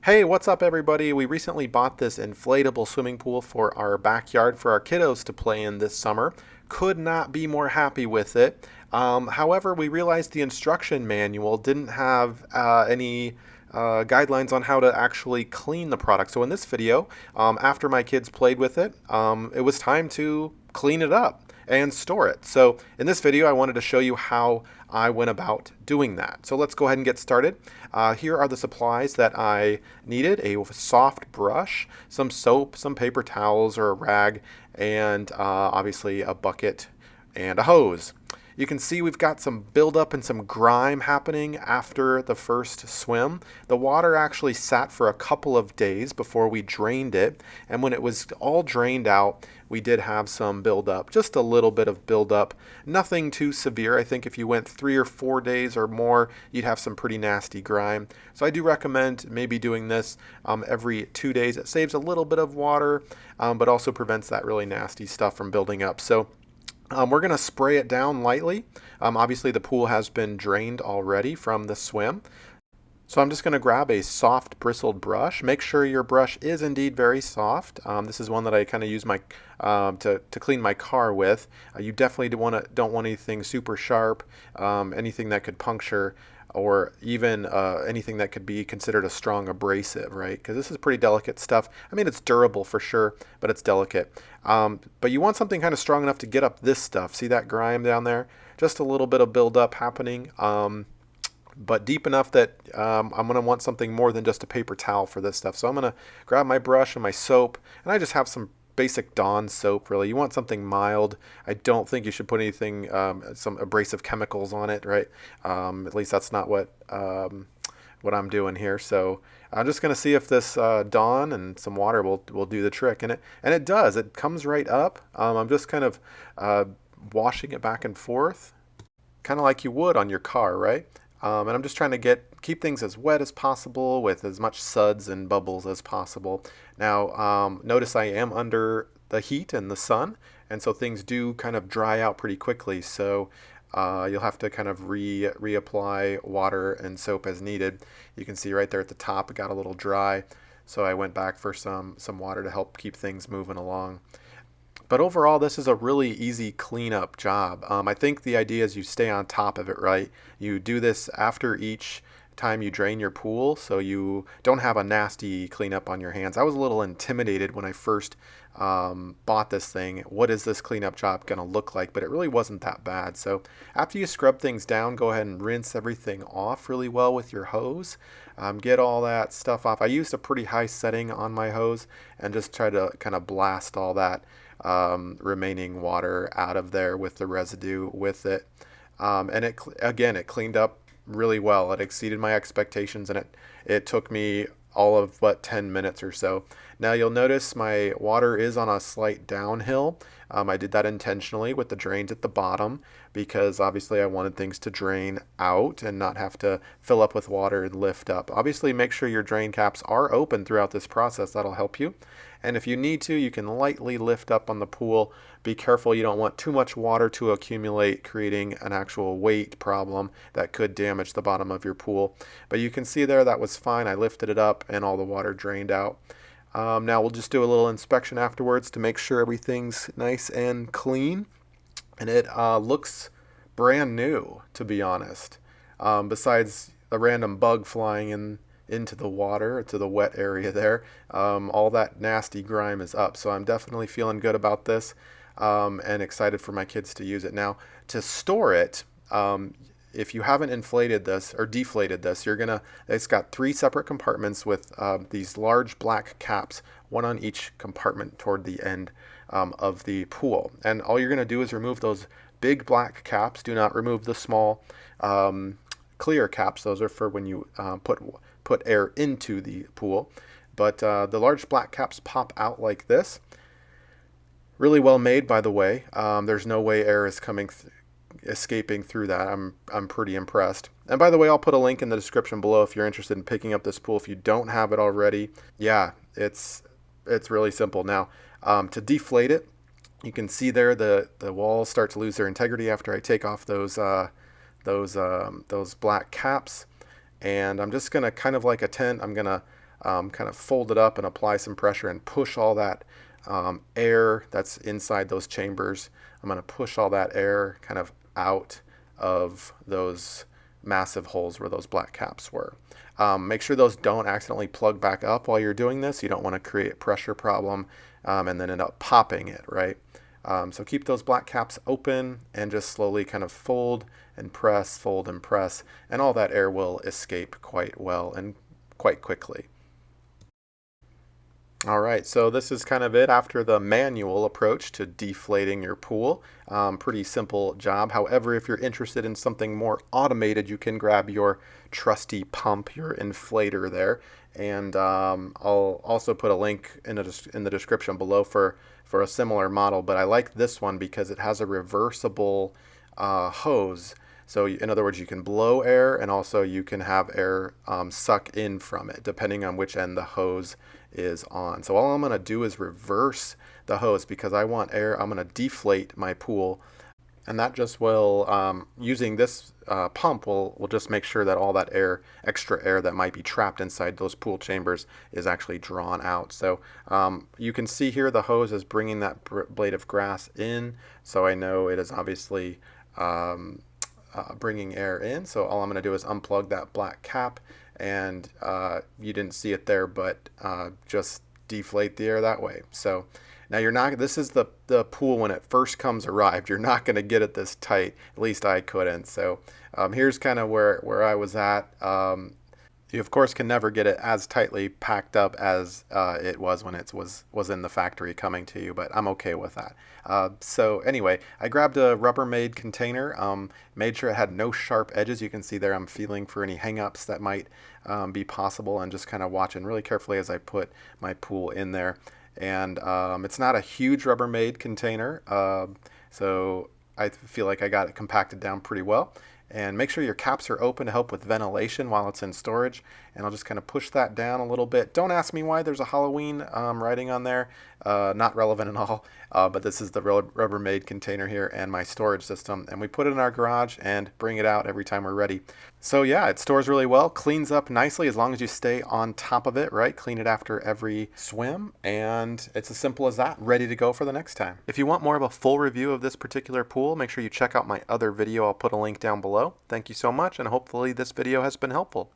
Hey, what's up, everybody? We recently bought this inflatable swimming pool for our backyard for our kiddos to play in this summer. Could not be more happy with it. However, we realized the instruction manual didn't have any guidelines on how to actually clean the product. So in this video, after my kids played with it, it was time to clean it up and store it. So in this video, I wanted to show you how I went about doing that. So let's go ahead and get started. Here are the supplies that I needed: a soft brush, some soap, some paper towels or a rag, and obviously a bucket and a hose. You can see we've got some buildup and some grime happening after the first swim. The water actually sat for a couple of days before we drained it, and when it was all drained out, we did have some buildup, just a little bit of buildup. Nothing too severe. I think if you went 3 or 4 days or more, you'd have some pretty nasty grime. So I do recommend maybe doing this every 2 days. It saves a little bit of water, but also prevents that really nasty stuff from building up. So we're going to spray it down lightly. Obviously the pool has been drained already from the swim. So I'm just going to grab a soft bristled brush. Make sure your brush is indeed very soft. This is one that I kind of use my to clean my car with. You definitely don't want anything super sharp, anything that could puncture, or even anything that could be considered a strong abrasive, right? Because this is pretty delicate stuff. I mean, it's durable for sure, but it's delicate. But you want something kind of strong enough to get up this stuff. See that grime down there? Just a little bit of buildup happening. But deep enough that I'm going to want something more than just a paper towel for this stuff. So I'm going to grab my brush and my soap, and I just have some basic Dawn soap, really. You want something mild. I don't think you should put anything, some abrasive chemicals on it, right? At least that's not what I'm doing here. So I'm just going to see if this Dawn and some water will do the trick. And it does. It comes right up. I'm just kind of washing it back and forth, kind of like you would on your car, right? And I'm just trying to keep things as wet as possible with as much suds and bubbles as possible. Now, notice I am under the heat and the sun, and so things do kind of dry out pretty quickly. So you'll have to kind of reapply water and soap as needed. You can see right there at the top it got a little dry, so I went back for some water to help keep things moving along. But overall, this is a really easy cleanup job. I think the idea is you stay on top of it, right? You do this after each time you drain your pool, so you don't have a nasty cleanup on your hands. I was a little intimidated when I first bought this thing. What is this cleanup job going to look like? But it really wasn't that bad. So after you scrub things down, go ahead and rinse everything off really well with your hose. Get all that stuff off. I used a pretty high setting on my hose and just try to kind of blast all that remaining water out of there with the residue with it. And it cleaned up really well. It exceeded my expectations, and it took me all of 10 minutes or so. Now you'll notice my water is on a slight downhill. I did that intentionally with the drains at the bottom because obviously I wanted things to drain out and not have to fill up with water and lift up. Obviously make sure your drain caps are open throughout this process. That'll help you. And if you need to, you can lightly lift up on the pool. Be careful, you don't want too much water to accumulate, creating an actual weight problem that could damage the bottom of your pool. But you can see there that was fine. I lifted it up and all the water drained out. Now we'll just do a little inspection afterwards to make sure everything's nice and clean. And it looks brand new, to be honest. Besides a random bug flying into the water, to the wet area there, all that nasty grime is up. So I'm definitely feeling good about this and excited for my kids to use it. Now, to store it, if you haven't inflated this or deflated this, it's got 3 separate compartments with these large black caps, one on each compartment toward the end of the pool. And all you're going to do is remove those big black caps. Do not remove the small clear caps. Those are for when you put air into the pool. But the large black caps pop out like this. Really well made, by the way. There's no way air is escaping through that. I'm pretty impressed. And by the way, I'll put a link in the description below if you're interested in picking up this pool if you don't have it already. Yeah, it's really simple. Now, to deflate it, you can see there the walls start to lose their integrity after I take off those black caps. And I'm just gonna, kind of like a tent, I'm gonna kind of fold it up and apply some pressure and push all that air that's inside those chambers. I'm going to push all that air kind of out of those massive holes where those black caps were. Make sure those don't accidentally plug back up while you're doing this. You don't want to create a pressure problem and then end up popping it, right? So keep those black caps open and just slowly kind of fold and press, and all that air will escape quite well and quite quickly. All right, so this is kind of it after the manual approach to deflating your pool. Pretty simple job. However, if you're interested in something more automated, you can grab your trusty pump, your inflator there. And I'll also put a link in the description below for a similar model. But I like this one because it has a reversible hose. So in other words, you can blow air and also you can have air suck in from it, depending on which end the hose is on. So all I'm going to do is reverse the hose because I want air. I'm going to deflate my pool, and that just will, using this pump will just make sure that all that air, extra air that might be trapped inside those pool chambers is actually drawn out. So you can see here the hose is bringing that blade of grass in, so I know it is obviously bringing air in. So all I'm going to do is unplug that black cap, and you didn't see it there, but just deflate the air that way. So now you're not, this is the pool when it first arrived. You're not going to get it this tight. At least I couldn't. So here's kind of where I was at. You of course can never get it as tightly packed up as it was when it was in the factory coming to you, but I'm okay with that. So anyway, I grabbed a Rubbermaid container, made sure it had no sharp edges. You can see there I'm feeling for any hang-ups that might be possible, and just kind of watching really carefully as I put my pool in there. And it's not a huge Rubbermaid container, so I feel like I got it compacted down pretty well. And make sure your caps are open to help with ventilation while it's in storage. And I'll just kind of push that down a little bit. Don't ask me why there's a Halloween writing on there. Not relevant at all. But this is the Rubbermaid container here and my storage system. And we put it in our garage and bring it out every time we're ready. So yeah, it stores really well, cleans up nicely as long as you stay on top of it, right? Clean it after every swim. And it's as simple as that, ready to go for the next time. If you want more of a full review of this particular pool, make sure you check out my other video. I'll put a link down below. Thank you so much, and hopefully this video has been helpful.